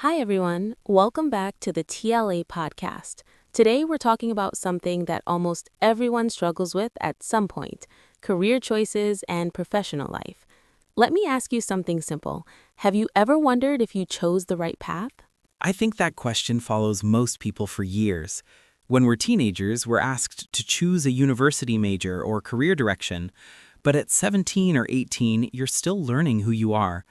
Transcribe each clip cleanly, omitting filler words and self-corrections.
Hi, everyone. Welcome back to the TLA Podcast. Today, we're talking about something that almost everyone struggles with at some point: career choices and professional life. Let me ask you something simple. Have you ever wondered if you chose the right path? I think that question follows most people for years. When we're teenagers, we're asked to choose a university major or career direction, but at 17 or 18, you're still learning who you are.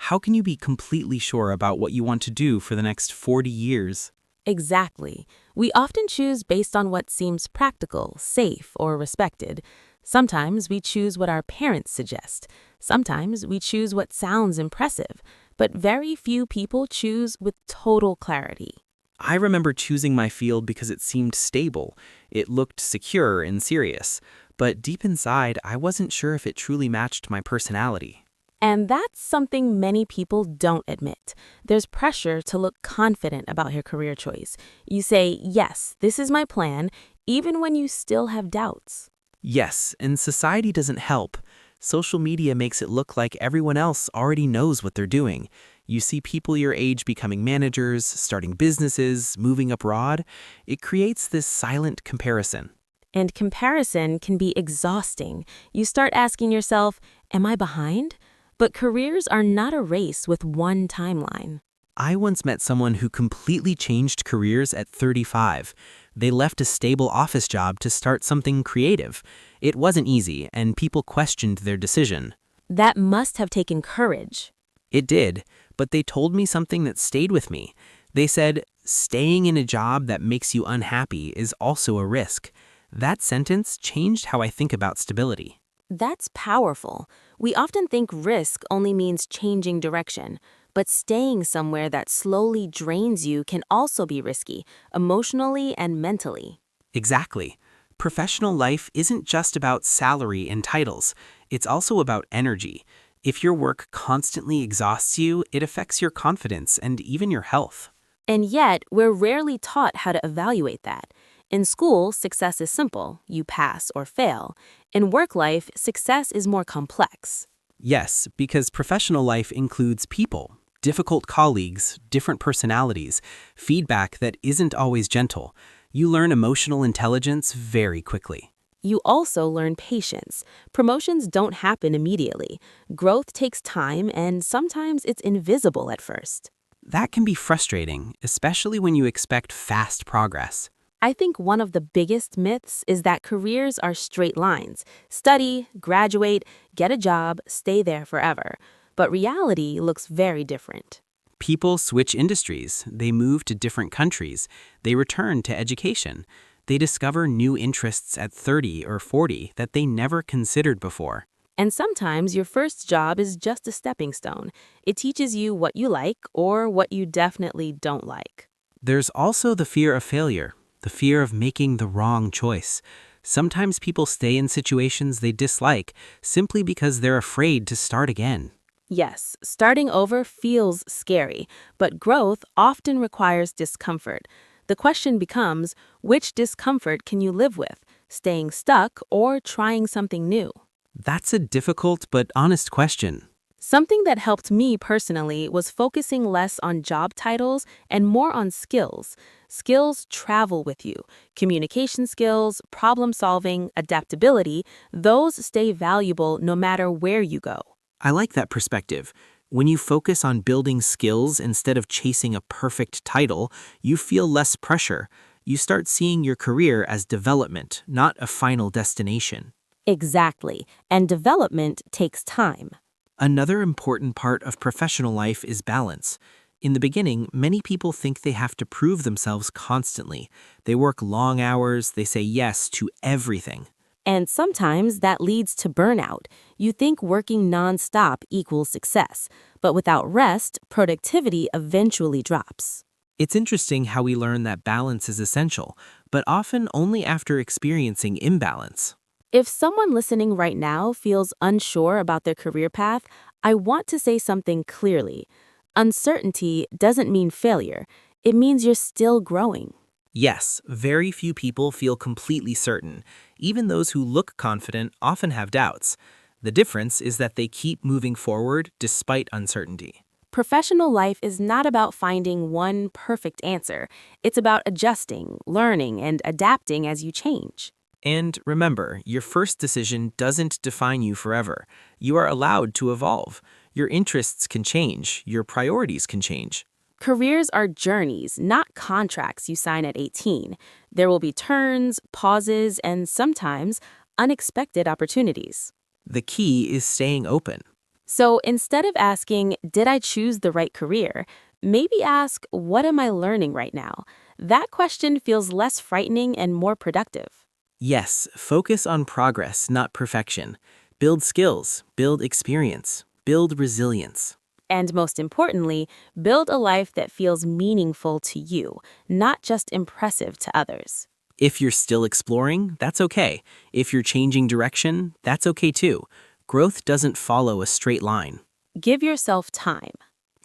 How can you be completely sure about what you want to do for the next 40 years? Exactly. We often choose based on what seems practical, safe, or respected. Sometimes we choose what our parents suggest. Sometimes we choose what sounds impressive. But very few people choose with total clarity. I remember choosing my field because it seemed stable. It looked secure and serious. But deep inside, I wasn't sure if it truly matched my personality. And that's something many people don't admit. There's pressure to look confident about your career choice. You say, yes, this is my plan, even when you still have doubts. Yes, and society doesn't help. Social media makes it look like everyone else already knows what they're doing. You see people your age becoming managers, starting businesses, moving abroad. It creates this silent comparison. And comparison can be exhausting. You start asking yourself, am I behind? But careers are not a race with one timeline. I once met someone who completely changed careers at 35. They left a stable office job to start something creative. It wasn't easy, and people questioned their decision. That must have taken courage. It did, but they told me something that stayed with me. They said, staying in a job that makes you unhappy is also a risk. That sentence changed how I think about stability. That's powerful. We often think risk only means changing direction, but staying somewhere that slowly drains you can also be risky, emotionally and mentally. Exactly. Professional life isn't just about salary and titles. It's also about energy. If your work constantly exhausts you, it affects your confidence and even your health. And yet, we're rarely taught how to evaluate that. In school, success is simple: you pass or fail. In work life, success is more complex. Yes, because professional life includes people, difficult colleagues, different personalities, feedback that isn't always gentle. You learn emotional intelligence very quickly. You also learn patience. Promotions don't happen immediately. Growth takes time, and sometimes it's invisible at first. That can be frustrating, especially when you expect fast progress. I think one of the biggest myths is that careers are straight lines: study, graduate, get a job, stay there forever. But reality looks very different. People switch industries, they move to different countries, they return to education. They discover new interests at 30 or 40 that they never considered before. And sometimes your first job is just a stepping stone. It teaches you what you like or what you definitely don't like. There's also the fear of failure, the fear of making the wrong choice. Sometimes people stay in situations they dislike simply because they're afraid to start again. Yes, starting over feels scary, but growth often requires discomfort. The question becomes, which discomfort can you live with: staying stuck or trying something new? That's a difficult but honest question. Something that helped me personally was focusing less on job titles and more on skills. Skills travel with you. Communication skills, problem solving, adaptability, those stay valuable no matter where you go. I like that perspective. When you focus on building skills instead of chasing a perfect title, you feel less pressure. You start seeing your career as development, not a final destination. Exactly. And development takes time. Another important part of professional life is balance. In the beginning, many people think they have to prove themselves constantly. They work long hours, they say yes to everything. And sometimes that leads to burnout. You think working nonstop equals success, but without rest, productivity eventually drops. It's interesting how we learn that balance is essential, but often only after experiencing imbalance. If someone listening right now feels unsure about their career path, I want to say something clearly. Uncertainty doesn't mean failure. It means you're still growing. Yes, very few people feel completely certain. Even those who look confident often have doubts. The difference is that they keep moving forward despite uncertainty. Professional life is not about finding one perfect answer. It's about adjusting, learning, and adapting as you change. And remember, your first decision doesn't define you forever. You are allowed to evolve. Your interests can change. Your priorities can change. Careers are journeys, not contracts you sign at 18. There will be turns, pauses, and sometimes unexpected opportunities. The key is staying open. So instead of asking, did I choose the right career? Maybe ask, what am I learning right now? That question feels less frightening and more productive. Yes, focus on progress, not perfection. Build skills, build experience, build resilience. And most importantly, build a life that feels meaningful to you, not just impressive to others. If you're still exploring, that's okay. If you're changing direction, that's okay too. Growth doesn't follow a straight line. Give yourself time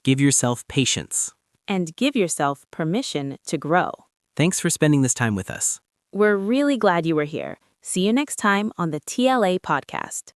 Give yourself patience. and give yourself permission to grow. Thanks for spending this time with us. We're really glad you were here. See you next time on the TLA Podcast.